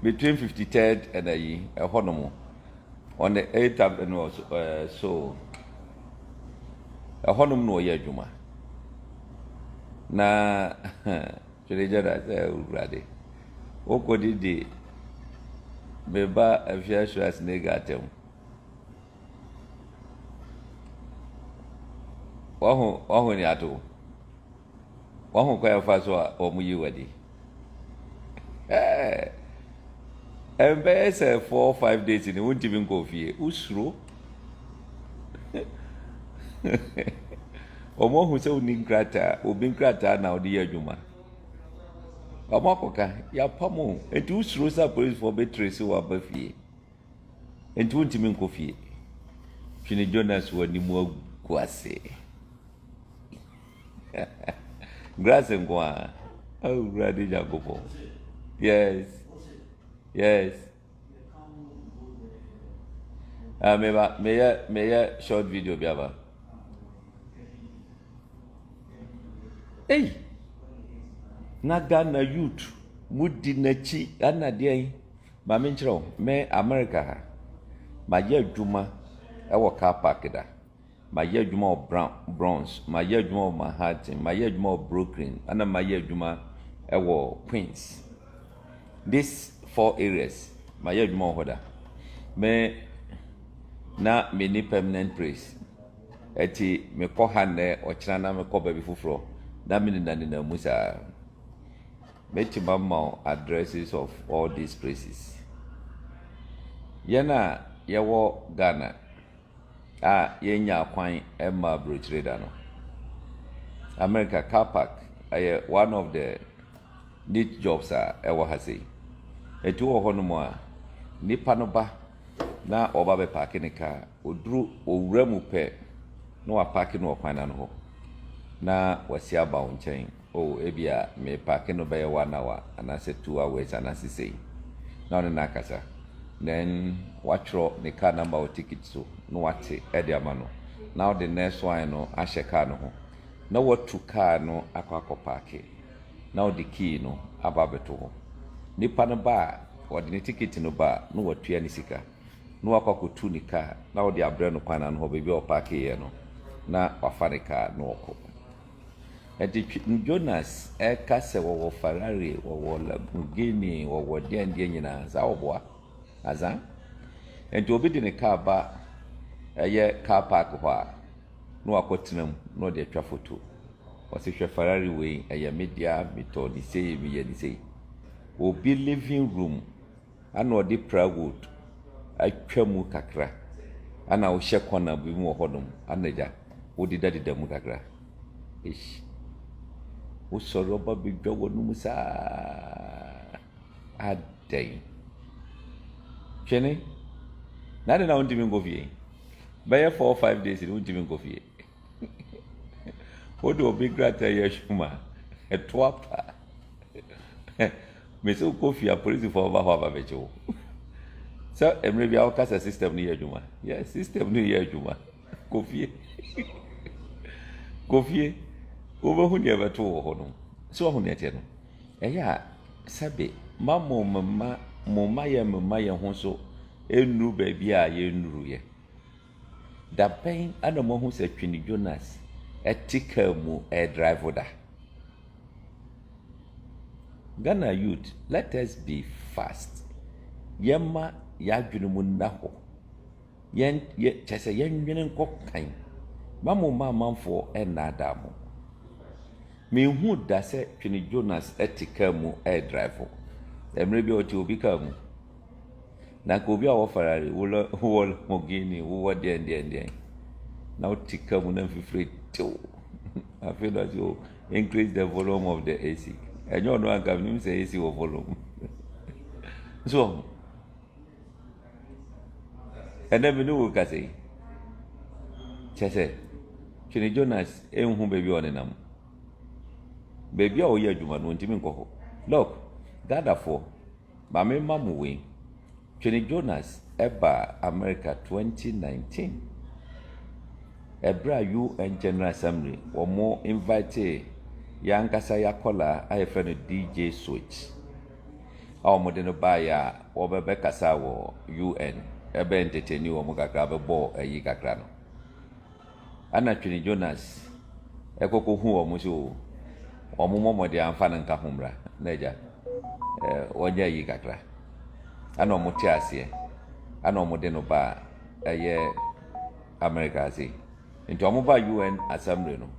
between 53rd and a Honomo on the 8th and so a Honum no year Juma. Na Treasure ready. Oko didi beba a fair as negatum. Wahon yato. Wahon kwaya faswa or muyi wadi. And best 4 or 5 days in the won't even go for you. Usro. Omo who say Ninkrata, Ubinkrata now the year Juma. Omokoka, ya pamo, and two Rosa police for betray so a buffy. And 20 min coffee. Chini Jonas were ni more guase. Grass and guan. Oh, ready, Jacopo. Yes. Yes. May I short video biaba. Hey, na Ghana youth mudi nachi ana dey ma me nkyerɛ me America ha ma yɛ adwuma ɛwɔ car park da ma yɛ adwuma wɔ Bronx ma yɛ adwuma wɔ Manhattan ma yɛ adwuma wɔ Brooklyn ana ma yɛ adwuma ɛwɔ Queens. These 4 areas ma yɛ adwuma wɔ hɔ da me na me ni permanent place eti me kɔ ha nɛ ɔkyerɛ na me kɔ baabi foforɔ na me na musa meti mama addresses of all these places yana yawo Ghana yenya kwan emma brochire da no America car park one of the neat jobs ewo ha sei etu wo hono mo a nipa no ba na oba be park ne car oduru owura mu pe na wa park no kwan na no ho na wasi aba wo nkyɛn ebia me park no be 1 hour anase 2 hours anase sei na ono na kasa then watchro ne car number o ticket so no wate e de ama no now the next one no ahye car no ho na watu car no akwa park now the key no aba beto ho nipa no ba wode ne ticket no ba no watua ne sika no akwa kotu ne car na wode abrɛ no kwana no ho bebi o park ye no na wafa ne car no okɔ Jonas kase wo Ferrari wo Lamborghini wo den nyina za oboa aza enti obi de ne car ba car park ho a no akotenam no de atwa photo o se hwe Ferrari we media mito ni sei mi ye ni sei obi living room ana odi plywood atwa mu kakra ana wo hye kona bi mu hodom anaja odi dadida mu kakra ish usoroba bidwa wonu musa adai chene nade na untimi ngofie baye 4 or 5 days ni untimi ngofie odo big grata yeshuma etwapa meso kofia police for over ho ababecho so emre bia okasa system ni yejuma yes system ni yejuma kofie obahu ne beto wo ho no so ho ne ete no eya sabe mama ye ho so enu ba bia ye nuru ye da pen ana mo hu se Twini Jonas etika mu drive da Ghana youth, let us be fast yemma ya dwunu mu na ho chese yenwene nkokan manfo na adamu me hu da se Twini Jonas etika mu drive emre bi oti obi ka mu na ko bi a wo Ferrari wo Lamborghini wo den na otika mu na fifre to I feel that you increase the volume of the AC and you know I can say AC or volume so and then we know ka say chese Twini Jonas enhu baby onenam baby a oye adwuma no ntimi nkɔ look dadafo mame mamu we Twini Jonas eba America 2019 Ebra UN General Assembly omo invite yankasa yakola aye friend DJ Switch a wɔde no baeɛ a wɔbɛbɛkasa wɔ UN ɛbɛ entertain wɔn kakra bɛbɔ ayi kakra no ana Twene Jonas ɛkɔkɔ hu wɔn so wɔn mmɔmɔde amfa no nka ho mmra na agya wɔnyɛ ayi kakra ana wɔn te aseɛ ana wɔde no ba ɛyɛ America ase nti wɔn ba UN assembly no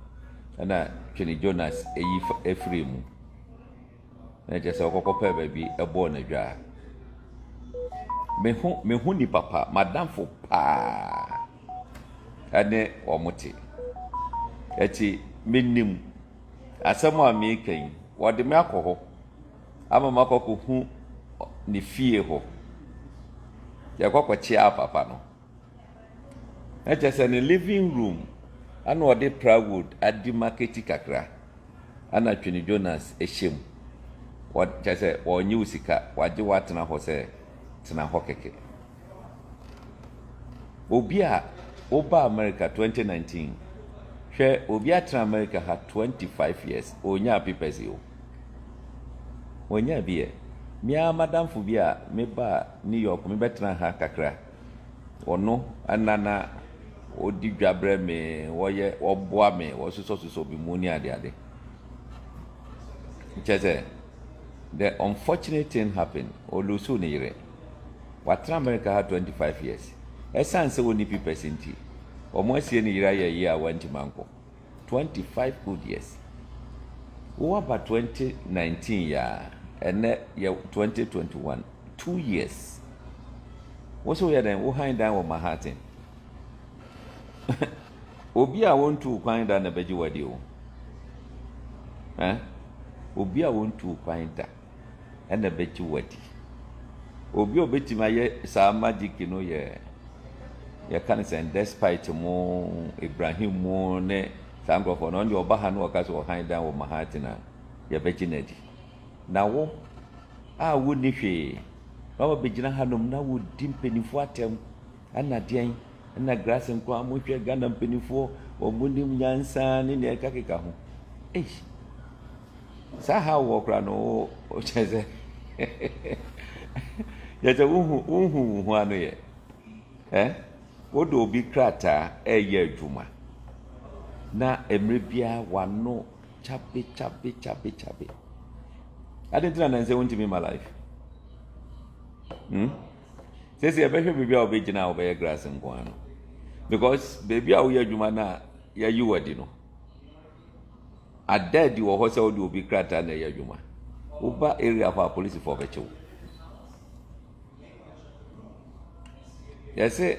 ana Twene Jonas ɛyi efiri mu na kyerɛ sɛ ɔkɔkɔ pɛ baabi ɛbɔɔ no dwa mehu ni papa madamfo paa ɛne wɔn te ɛti menim asɛm a meka yi wɔde me akɔ hɔ ama makɔkɔ hu ne fie hɔ yɛkɔkɔ kyea papa no ɛkyɛ sɛ ne living room ana ɔde plywood adi maketi kakra ana Twene Jonas ɛhyɛ mu kyɛ sɛ wɔnye wo sika wagye watena hɔ sɛ tena hɔ kɛkɛ obi a woba America 2019 hwɛ obi atena America ha 25 years onya papers yo onya bi mia madamfo bi a meba New York mebɛtena ha kakra ɔno anana odi dwabrɛ me wɔyɛ ɔboa me wɔsoso bi mu ni ade kyɛ sɛ the unfortunate thing happened olusu ne yere watena America ha 25 years ɛsan sɛ oni papers nti ɔmo asie ne yere ayɛ yi a wanti manko 25 good years wo ba 2019 ya ɛnɛ yɛ 2021 2 years wo so yɛ den wo hand down wɔ Manhattan obi a wontu kwan da na bɛgye wadi o obi a wontu kwan da ɛna bɛgye wadi obi obetimi ayɛ saa magic no yɛ kan sɛ despite mo Ibrahim mo ne saa nkurɔfoɔ no ɔnyɛ ɔba ha no ɔka sɛ ɔhan dan wɔ Manhattan a yɛbɛgye no adi na wo a wonni hwee na wɔbɛgyina hanom na wodi mpanimfoɔ atɛm ana deɛn na grass nkwa mo hwɛ Ghana mpanimfoɔ wɔn nim nyansa ne nea ɛkakeka ho saa ha wɔ kora no ɔkyɛ sɛ yɛsɛ wohu ho ano yɛ wode obi krataa ɛyɛ adwuma na mmerɛ biara wano chabe ade ntina na nsɛ wontimi ma life sɛsɛ yɛbɛhwɛ baabi a wobɛgyina a wobɛyɛ grass nko ano because baabi a woyɛ adwuma no a yɛyi wadi no adaadi wɔ hɔ sɛ wode obi krataa na ɛyɛ adwuma woba area hɔ a polisifoɔ bɛkye wo yɛsɛ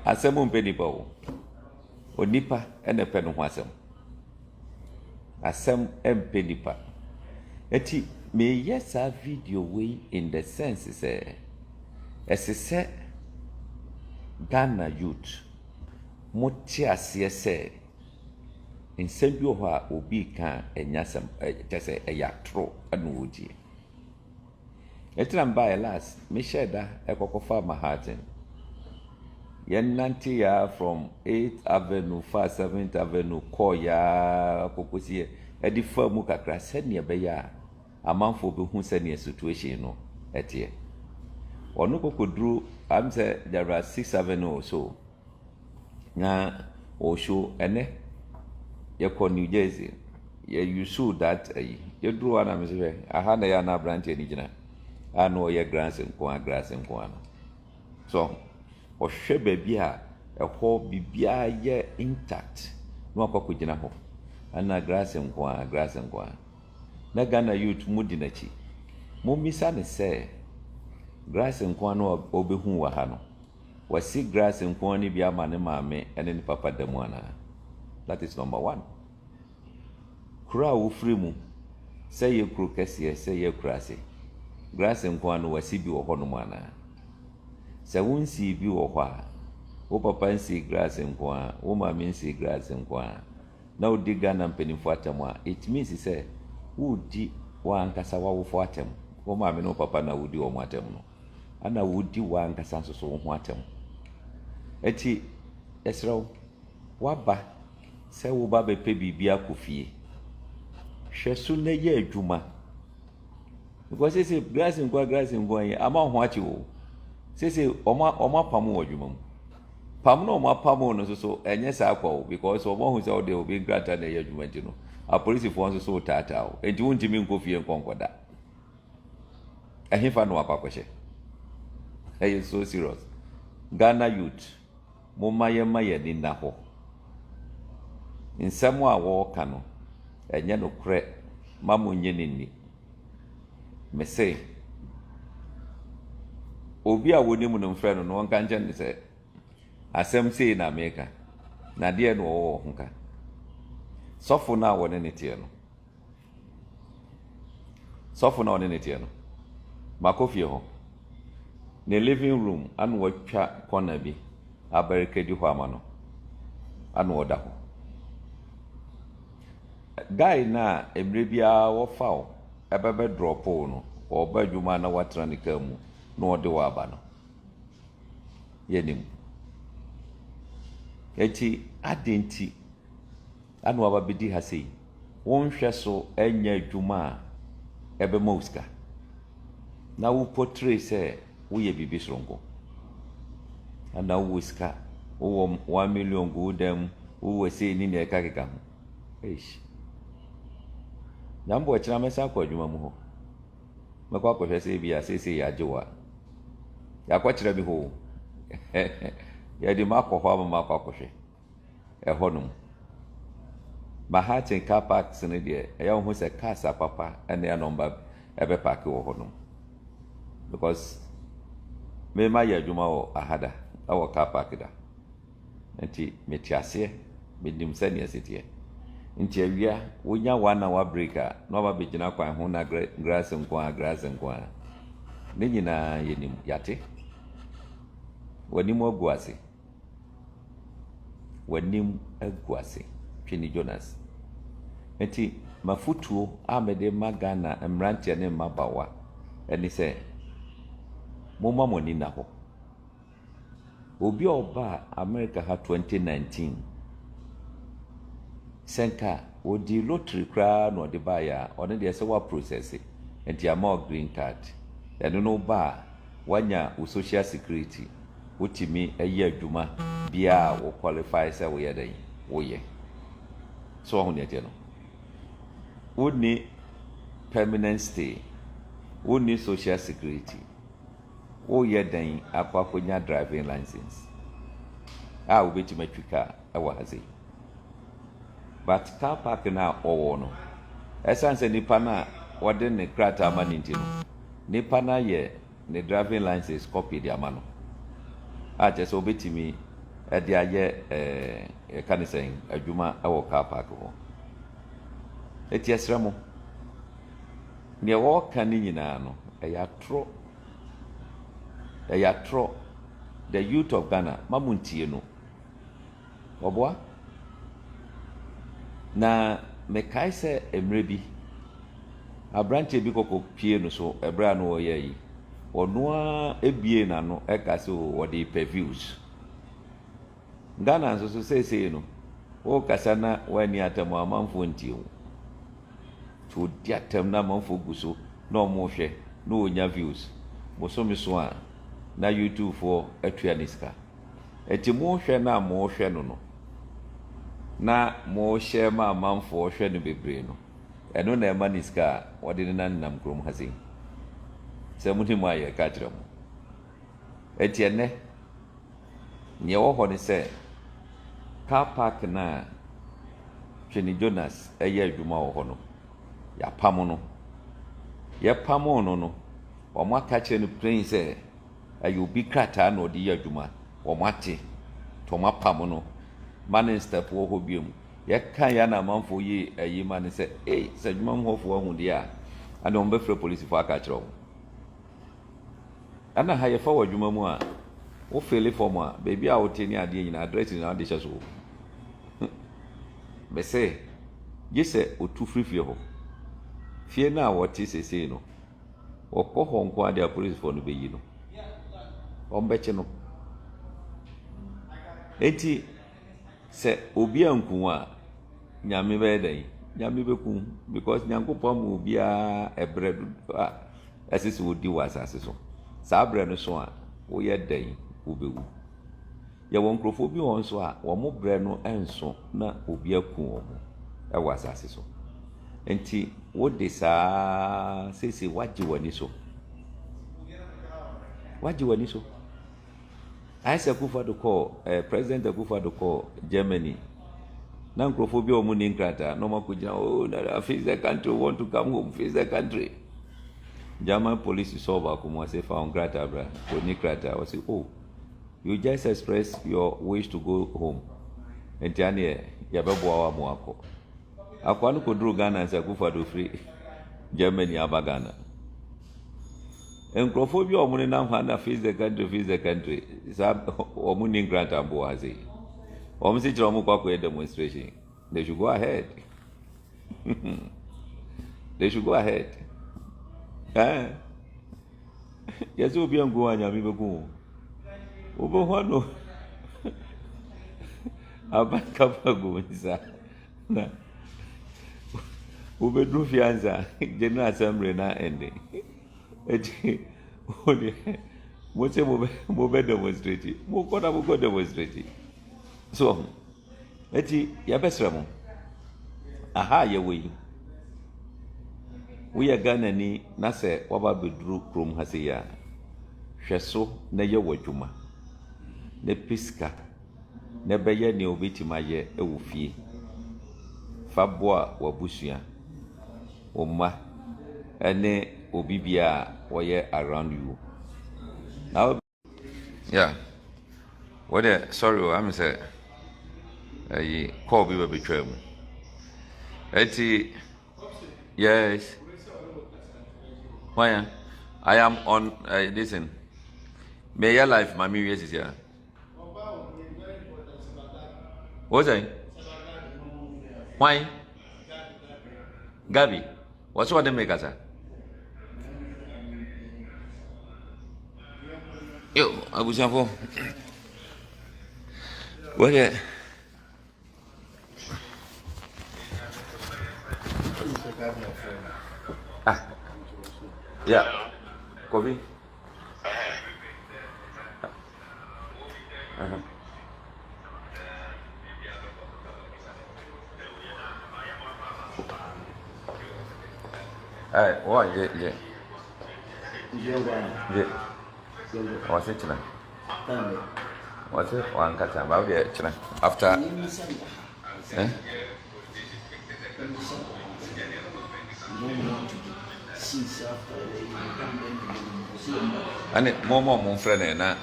asɛm mpɛ nipa wo onipa ɛna pɛ no ho asɛm mpɛ nipa eti meyɛ saa video wei in the sense sɛ ɛsɛ sɛ Ghana youth mote aseɛ sɛ nsɛm bi wɔ hɔ a obi ka ɛnya sɛm kyɛ sɛ ɛyɛ atoro ɛna wɔdie ɛtena mbaeɛ last mehyɛ da ɛkɔkɔfa Manhattan yɛnante ya from 8th Avenue 7th Avenue kɔɔ ya kɔkɔsie ɛde fa mu kakra sɛnea ɛbɛyɛ a amanfoɔ bɛhu sɛnea situation no ɛteɛ ɔno kɔkɔduru am sɛ there are 6 Avenue or so na ɔshow ɛnɛ yɛkɔ New Jersey yɛusu that yɛduru hɔ na mesɛ hwɛ aha na yɛ ana aberanteɛ no gyina a na ɔyɛ grass nko ano so ɔhwɛ baabi a ɛhɔ biribiara yɛ intact na ɔkɔkɔ gyina hɔ ana grass nko a na Ghana youth mu di n'akyi mommisa ne sɛ grass nko a no ɔbɛhu wɔ ha no wasi grass nko a no bi ama ne maame ɛne ne papa da mu anaa that is number 1 kuro a wofiri mu sɛ yɛ kuro kɛseɛ sɛ yɛ kuro ase grass nko a no wasi bi wɔ hɔ no mu anaa sɛ wonsi bi wɔ hɔ a wo papa nsi grass nko a wo maame nsi grass nko a na wodi Ghana mpanimfoɔ atam a it means sɛ wodi wankasa wawofo atam wo maame ne wo papa na wodi wɔn atam no ana wodi wankasa nso so wo ho atam eti ɛsrɛw waba sɛ wo ba bɛpɛ biribi akɔ fie hwɛ so na yɛ adwuma because say grass in kwa ama ho achi wo say oma pam wo adwuma mu pam no oma pam no so enye sa kwa wo because oma hu say o de obi grata na ye adwuma ti no a police fo so tata wo enti wontimi nkofie nkonkoda ehefa no akwakwehye is so serious. Ghana youth, maye ni na ho. Nsɛm a wɔka no, ɛnyɛ no korɛ, ma mo nye ni. Me say, obi a woni mu no mfrɛ no no wɔnka nkyɛn ne sɛ, asɛm sei na meka, na deɛ no wɔwɔ ho ka. Sɔfo na wɔne ne tie no. Sɔfo na wɔne ne tie no. Makofie ho. Ne living room anu watwa corner bi abarikadi ho amano anu oda ho guy na emre bia wo fawo ebebe drop no wo ba dwuma na watra ne kamu na ode wa aba no yenim eti adenti anu aba bidi ha sei won hwe so enya dwuma ebe mouska na wo portray say woyɛ bibi sorongo ana wuska wo 1 million go dem wo sei ni na ekakeka ho eish nyambo akira mesa kwa adwuma mu ho makwa akɔhwɛ sei bia sei ya agyewa ya kwakira bi ho ya di makɔ ho ama makɔ akɔhwɛ ɛhɔ nom Mahatin car park sene de ɛyɛ ho sɛ car sa papa ɛne ya number ɛbɛ park wɔ hɔ nom because me ma ya adwuma wɔ ahada awɔ car park da nti metiase me dim sɛ ne asetie nti awia wonya 1 hour break a no ba begina kwan ho na grass nkwa ne nyina yenim yate wanim agu ase Twini Jonas nti mafutuo amede magana mrantia ne mabawa eni sɛ moma moni na ho obi oba America ha 2019 senka odi lottery kra no de ba ya one de se wa process enti ama green card eno no ba wanya wo social security wotimi ayi adwuma bia wo qualify sɛ wo yɛ den wo yɛ so ho ne no woni permanent stay woni social security wo yɛ den akwakonya driving license a wo beti matwika ɛwɔ haze but car park na owo no esanse nipa na wode ne krata ama ninti no nipa na ye ne driving license copy di ama no a je so betimi e de aye kanisen adwuma ɛwɔ car park ho eti esramo ne wo kan nyina no ɛyatro the youth of Ghana mamuntie no oboa na mekai sɛ emre bi abrante bi kokɔ pie no so ebra no oyɛ yi ɔnoa ebie na no ɛka sɛ wɔde views Ghana nso so sesei no o kasa na wani atam amanfo ntie to di atam na amanfo guso na ɔmo hwɛ na onya views bosomi so a na YouTube for atua niska eti mo hwɛ na mo hwɛ no na mo hwɛ ma amanfo hwɛ no bebre no ɛno na ɛma niska wɔde ne nanam krom hase sɛ muti mo ayɛ ka kyerɛ mo eti ene nye wɔ hɔ ne sɛ car park na Twini Jonas ɛyɛ adwuma wɔ hɔ no ya pam no ye pam no ɔmo aka kyerɛ no plain sɛ ayo bi krata na ɔde yɛ adwuma ɔmo ate to ma pam no man step wɔ hɔ biom ye kan ya na manfo yi ayi man sɛ sɛ adwuma mo hɔfo ahu de a ana ɔmo bɛfrɛ police fo aka kyerɛ ɔmo ana ha ye fa wɔ adwuma mu a wo fele form a baby a wote ni ade nyina address ni ade hyɛ so be say ye sɛ otu frifie hɔ fie na wɔte sesei no wɔkɔ hɔ nko ade a police fo no beyi no ɔmbɛkye no enti sɛ obi anku a nyame bɛyɛ dan nyame bɛku because nyankopɔn mu obi a ɛbrɛ do ɛsɛ sɛ wodi wɔ asase so saa berɛ no so a woyɛ dɛn wobɛwu yɛwɔ nkurɔfoɔ bi wɔn so a wɔn berɛ no nso na obi aku wɔn ɛwɔ asase so nti wode saa sese wagye w'ani so ayɛ sɛ Akufo-Addo kɔɔ President Akufo-Addo kɔɔ Germany na nkurɔfoɔ bi a wɔn ni nkrataa na wɔn akɔgyina oh face the country want to come home face the country German police sɔ baako mu ɔsɛ fa wɔn nkrataa bra oni krataa ɔsɛ oh you just express your wish to go home nti aneɛ yɛbɛboa wɔn akɔ akɔ no kɔduru Ghana sɛ Akufo-Addo firi Germany aba Ghana nkurɔfoɔ bi a wɔn nenam ha na face the country saa wɔn ni nkrataa mbɔ ha sɛ wɔn si kyerɛ wɔn kɔ akɔyɛ demonstration they should go ahead yɛsɛ obi angu hɔ a Nyame bɛgu wo wobɛhu ano abankapa gu nsa na wobɛduru fie ansa General Assembly na ɛnde ɛti mo sɛ mobɛ demonstrate mokɔ na mokɔ demonstrate so ɛti yɛbɛsrɛ mo aha yɛwɔ yi woyɛ Ghanani na sɛ waba bɛduru kurom ha sɛ yi a hwɛ so na yɛ wɔ adwuma na piska na bɛyɛ nea wobɛtumi ayɛ ɛwɔ fie fa boa w'abusua wo mma ɛne obi bia a wɔyɛ around you now yeah what sorry I'm say call bi bɛtwa mu ɛti yes why I am on listen may your life my years is here what's that why Gabi what's what they make us yo abusiafo what yeah Kobe what yeah what's it china what's it one kata about the china after and it more friend na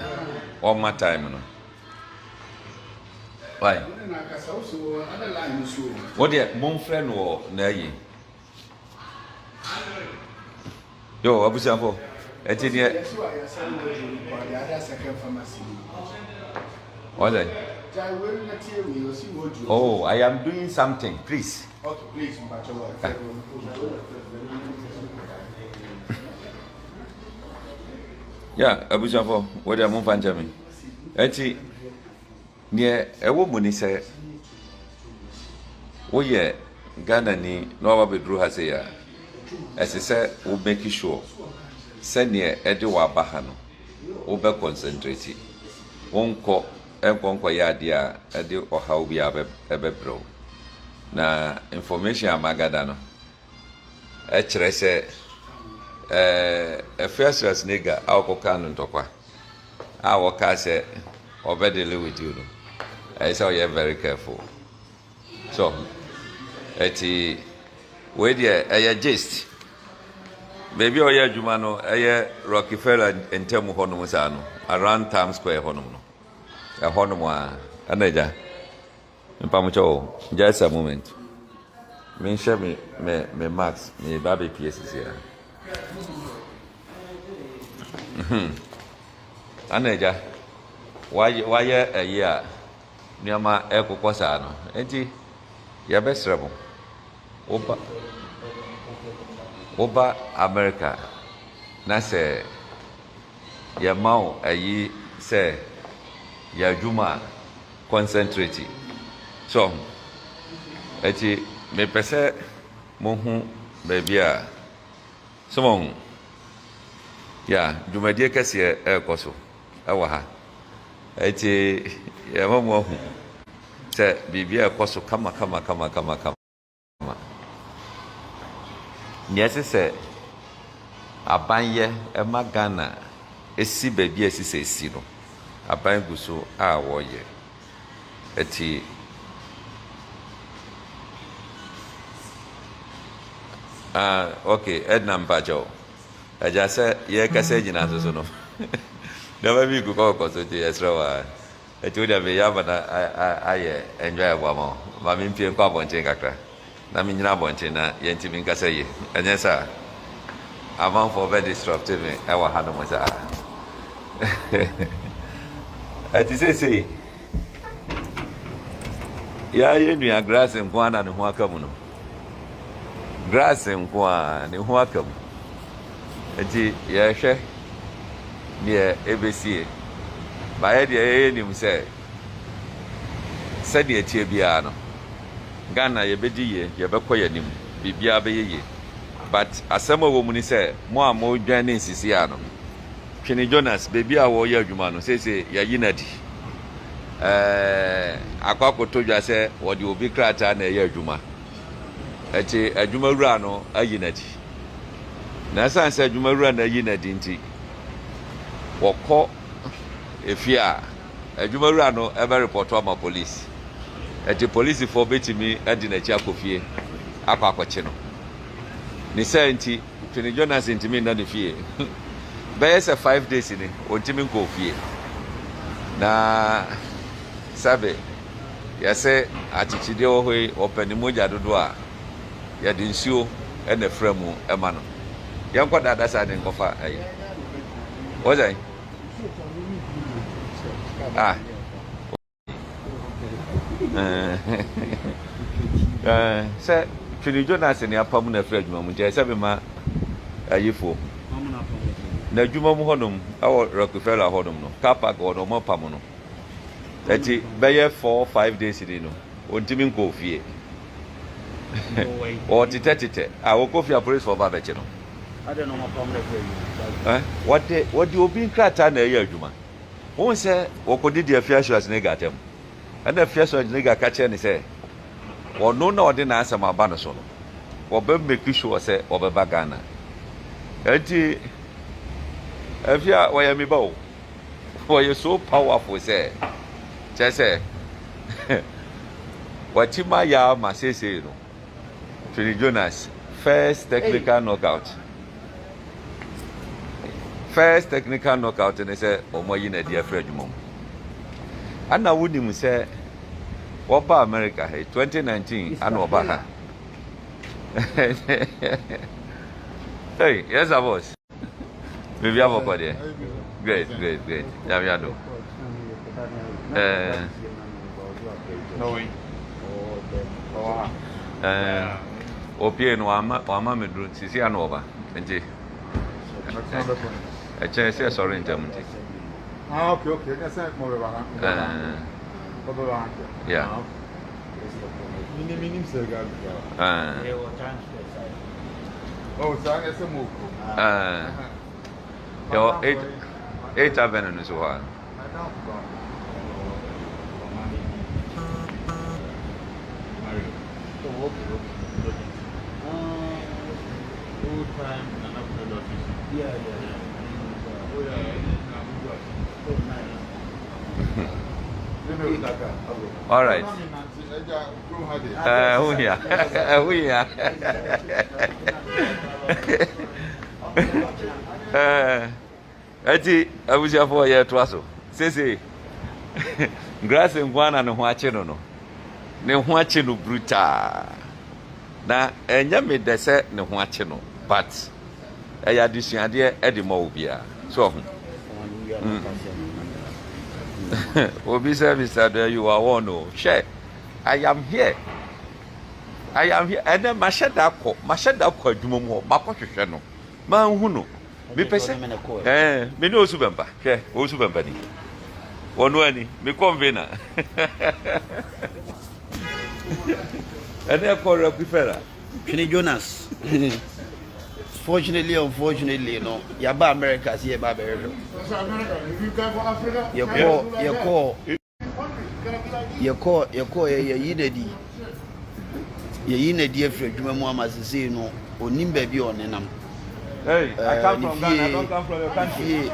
all my time no why what the mon friend wo na yi yo abusiafo eti ne what is oh I am doing something please okay please yeah abusiafo what the mon fanja me eti ne ewo mu ni se wo ye Ghanani no ba bedru ha se ya ɛsɛ wo make sure sɛ ne ɛde wo aba ha no wo be concentrate wonkɔ yɛ ade a ɛde ɔhaw bi ɛbɛbrɛw na information amagada no ɛkyerɛ sɛ first nigga a wɔkɔka no ntɔkwa a wɔka sɛ ɔbɛdele with you no ɛyɛ sɛ ɔyɛ very careful so ɛti wei deɛ ɛyɛ gist baby ɔyɛ adwuma no ɛyɛ Rockefeller ntɛm hɔ nom saa no around Times Square hɔ nom no ɛhɔ nom a ɛna agya mpamokyɛ o just a moment menhyɛ me max me ba bɛpie sisi a ɛna agya wayɛ ɛyi a nneɛma ɛkokɔ saa no enti yɛbɛsrɛ mo woba America na sɛ yɛma wo ayi sɛ yɛadwuma concentrate so eti mepɛ sɛ mohu baabi a somon Yeah, dwumadie kɛseɛ ɛrekɔ so ɛwɔ ha. Ɛti yɛma mu ahu sɛ biribi a ɛkɔ so kama. Nea ɛsɛ sɛ abanyɛ ɛma Ghana esi baabi a ɛsi sɛ esi no. Aban gu so a wɔyɛ. Ɛti okay, Edna Mpacho. Agya sɛ yɛkasa gyina so no. Never be go call to Esra. I told you, I enjoy a woman. Mammy Pian Carbontin Cacra. Namin Rabontina, Yentimin Casay. And yes, sir. I'm on for very disruptive. I will handle myself. As you say, yeah, you are grass and one and Huacamuno. Grass and one and Huacam. And yeah, share. Near ABC. My idea him say, Sadia Tibiano. Ghana, ye bedi ye, ye bekoya nim, bibia be ye. But as some woman say, more joining Siciano. Kenny Jonas, baby, our warrior Jumano, say, ya unity. Aquaco told you, I say, what you will be cracked and a year Juma. A Juma Rano, a unity. Nasa said Juma Ran a unity. Wọ́kọ́ efia adwumawura no ebe report ama police eti police for betimi edi na chi akofie akwakoche no ni say nti Tony Jonas ntimi na de fie be say 5 days ni ontimi nkofie na sabe yase atichide ohoi opani moja dodo a ya de nsuo ena fremu ema no yankwa dada sa de nkofa ayi ozai sɛ Tony Jonas ne apam na frɛ adwuma mu nti sɛ be ma ayifo na adwuma mu honom awɔ Rockefeller honom no car park no mo pam no eti bɛyɛ 4-5 days ni no ontimi nkɔ fie o tete wo kɔ fie police for babeche no ade no mo pam na frɛ what the obi krata na ɛyɛ adwuma won say wokodi de afia assurance ne gatem and afia assurance ne ga ka che ne say wono na ode na asem aba no so no wo be make sure say wo be ba Ghana enti afia wo ya mi ba o wo you so powerful say che say watima ya ma say no Tony Jonas first technical knockout and they say omo yi na dia frɛ adwuma mu ana wonim sɛ woba America 2019 ana woba ha hey yes boss maybe have a there great ya do opie no ama me dro sisi ana woba nti I say sorry in terms. Okay. That's more about yeah. Minimum circle. Oh, so I guess a move. Your 8 avenue is one. Yeah. All right. Eti abuja for year twaso. Say grass and one and ho ache no. Ne ho ache no brutal. Na enya me de se ne ho ache no, but eya disuade e de ma obia. So Obi said, Mr. You are one. Oh, share. I am here. And then Mashada Jumo, Makoshano, Mahuno. Me person, me no Subamba, okay, O Subambani. One way, me convener. And then call Rockefeller. Kenny Jonas. fortunately, unfortunately, no. Yaba America, see Yaba America. You call, ye yinedi afre adwuma mu amasese no onim ba bi onenam. Hey, I come from Ghana. I don't come from your country.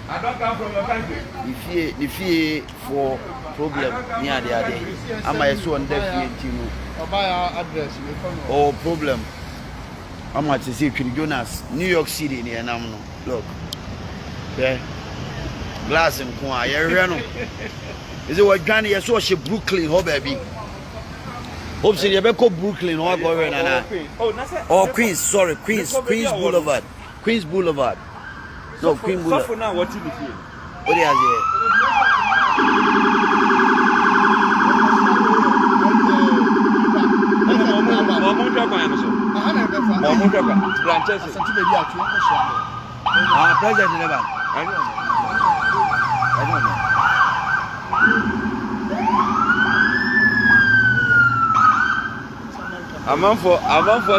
I don't come from your country. If you for problem near the other, am I so on deaf you buy our address? Oh, problem. I'm at to see Jonas, New York City near Namno. Look, okay, glass and Kwa, is it what Ghana? You saw she Brooklyn, oh baby. Hope say you better Brooklyn or go in oh Queens, sorry, Queens Boulevard. Queens Boulevard. No, Queen Boulevard. So for now, what you do? What do you have President never. I don't know. I'm for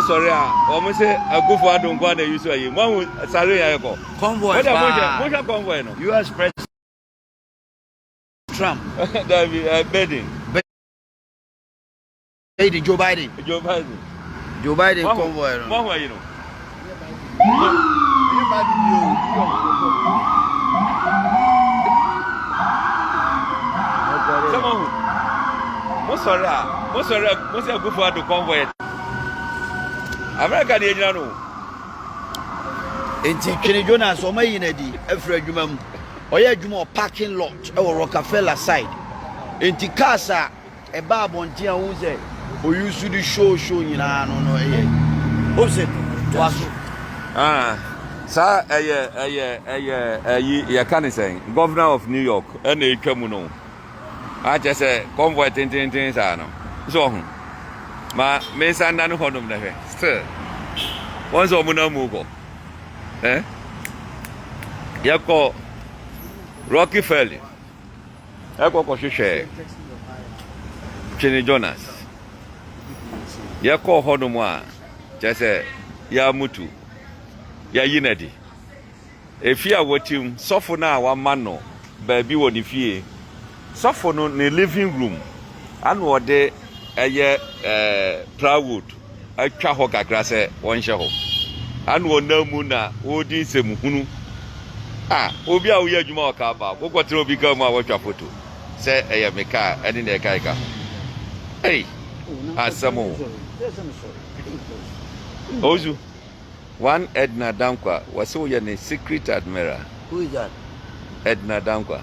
sorry. Almost say I go for don't go on the use of you. One salary I go. Convoy. What convoy? No. U.S. President Trump. That be Biden. Joe Biden. Joe Biden convoy. What you know? Most sorry, go for the convoy. America, the no. Enti Kenny Jonas, or my inedi, every jumam, or ya jumo parking lot, or Rockefeller side. Enti Casa, a barb on Tia Uze, who used to do show, you know, no, who's it? Sir, you can't say, Governor of New York, and a communal. I just say, convoy things, I know. So, my Miss and Nano Honum, still. Once or no move. Eh? You call Rockefeller. I call Koshisha. Kenny Jonas. You call Honumwa. Just say, Ya Mutu. Ya Yinedi. If you are watching, suffer now one man, baby, what if ye suffer no in the living room. And what day a year plywood, a chahoka grass, one shahoe. And one no muna, Odi Semuhunu. Ah, Obia, we are Juma Kaba, what will become our photo? Say, I am a car, and in the Kaika. Hey, as some more. Ozu, one Edna Dankwa was so a secret admirer. Who is that? Edna Dankwa.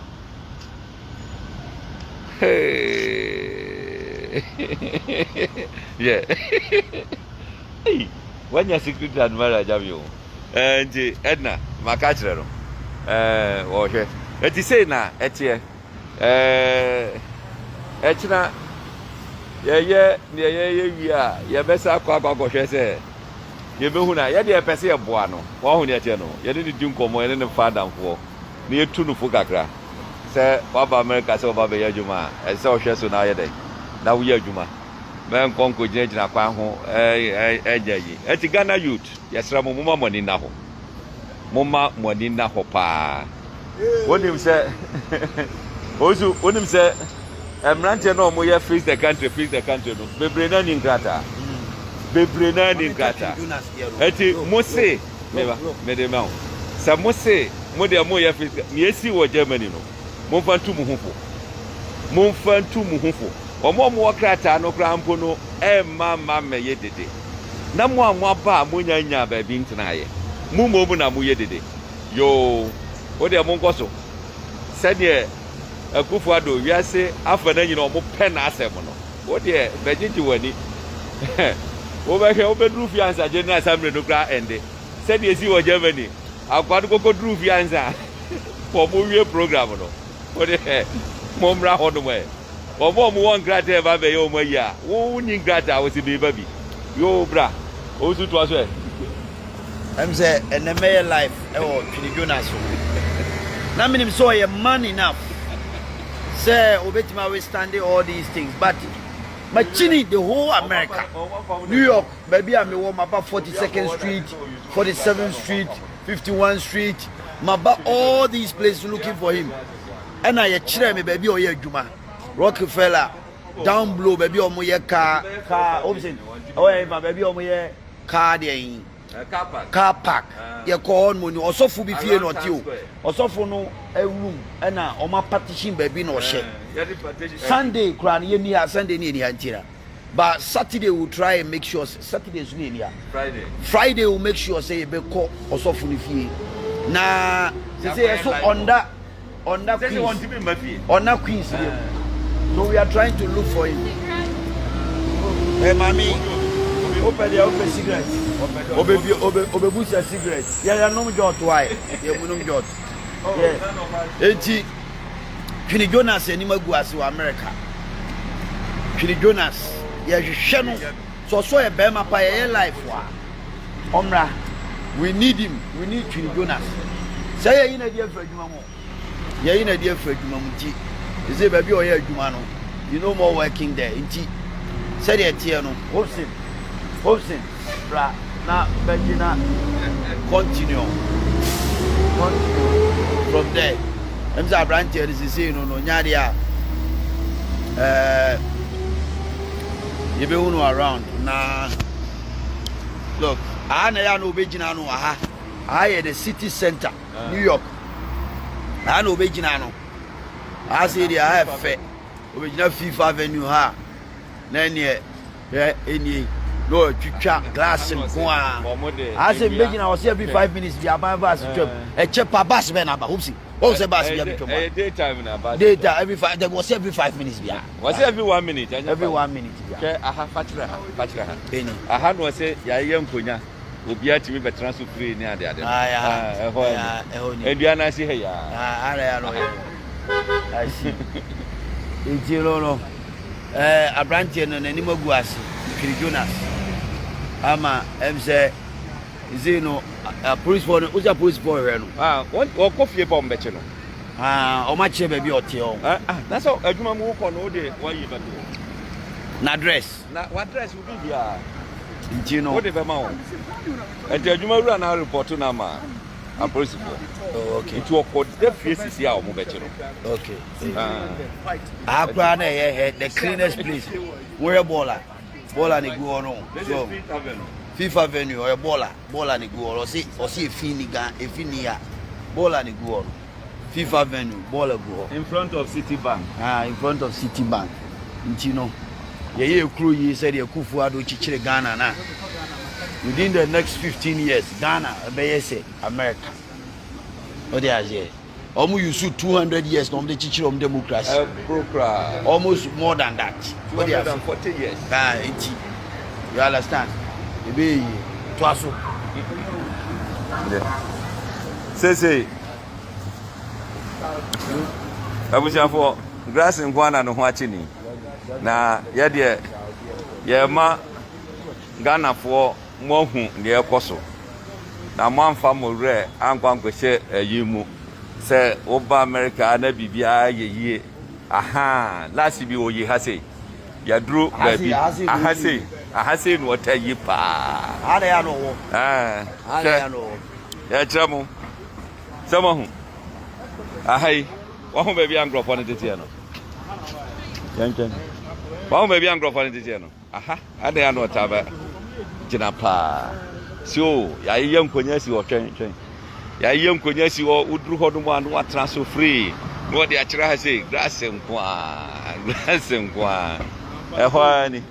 Hey, yeah. Hey, when you're secret admirer, Jamio, and Edna, my catcher, okay. It is say now, Etia, Etna, yeah, best aqua, say. You know, I had a person of Buano, one yet, you know, you didn't do come and then far down for near Tunu Fugakra. Say, Baba America, so Baba Yajuma, and so she soon I day. Now we are Juma. Man, Conco Jana Quanho, at the Ghana youth, yes, Ramoma money now. Moma money now, pa. What him say? Also, what him say? I'm ranting no more, face the country, Bebrena in Grata. Bebrena in Grata. Eti Mose, never, Medemau. Some Mose, Modia Moya, yes, you were Germany. Monfantu Muhufo. Or more crata, no crampono, mamma may did. No more ba, Munya by being tonight. Mumona Muye did it. Yo, what they are Moncoso. Said ye, a Kufuado, we are say, after then you know, more pen asemono. What dear, Veggie over here, open roof answer, General Assembly no cry ended. Said yes, you were Germany. I've got to go roof answer for movie program. What the heck? Momra on the way. Or more one grata ever be your ya. Won't grata was a baby. Yo, bra. Also to us. I'm saying, and the mayor life, oh, Jonas. Now, mean, so a man enough. Say, Obetima will stand all these things, but Machini the whole America. New York, baby, I'm about 42nd Street, 47th Street, 51st Street. Maba all these places looking for him. And I chire me baby or Juma. Rockefeller, down below, baby or my car, option. Oh, my baby or my car there. Car park. You call on money. Also, for be fear not you. Also, for no a room and on my partition baby no share. Sunday, cran near Sunday near Antira. But Saturday we'll try and make sure Saturday's near. Friday will make sure say be call also for the fee. Nah, they say so on that Queens. So we are trying to look for him. Hey, mommy, open the cigarette. Obebush a cigarette. Yeah, no jot why? Yeah, no jot. Yeah. Kenny Jonas and Nimaguas to America. Kenny Jonas, yeah, you channel. So a Bema Paya life. Omra, we need him. We need Kenny Jonas. Say, in a dear Fred Mamo. Yeah, in a dear Fred Mamuti. Is it baby or here, Jumano? You know more working there. In tea. Say it, Tiano. Hosting. Bra. Now, Benjina. Continue. From there. I'm sorry, branch here is saying, no, Nyadia. You be around. Nah. Look, I know Benjina. I at the city center, New York. I know Benjina. I say they have fair. Original Fifth Avenue, ha. Then, any. No, chicha, glass and I said, imagine I was every 5 minutes. We are by bus. A cheap bus man about Hoopsie. What's the bus? Daytime data every 5. There was every 5 minutes. Was every 1 minute? Every 1 minute. I have Patra. I had was say, young Punya will be at me, but transfer free near the other. And Diana see here. I see. It's a branch and an animal guasi. Jonas. Ama say is no a police for who's a police for what coffee bomb better no o ma che baby hotel that's all aduma mu ko no dey why you better na dress na what dress will be there ntino what dey be ma o enti aduma ru na report na ma a police for okay it work the faces here o mo better no okay akwa na the cleanest place where baller ni go on so Fifth Avenue or baller ni go on see finiga baller ni go on Fifth Avenue baller go in front of Citibank in front of Citibank ntino ye crew yi said ye kufu ado chichire Ghana na within the next 15 years Ghana be say America what they are here almost you shoot 200 years no chichire democracy almost more than that 240 years you understand be twaso say abuja for grass in Ghana no ho achini na ye de ye ma Ghana for mo hu de ekoso na mo amfa mo re ankwanko hye ayimu se oba America na bibia ye aha last bi oyi ha say ya duro baby aha say no tayi pa ada ya no ada ya no ya chamo sama hu ahai wa hu baby angrofo ne tete no yanken wa hu baby angrofo ne tete no aha ada ya no taba jina pa so ya yankonya si wo twen ya yankonya si wo udru hodo mo anu transfer free no de akira ha say grass nkwa ehwani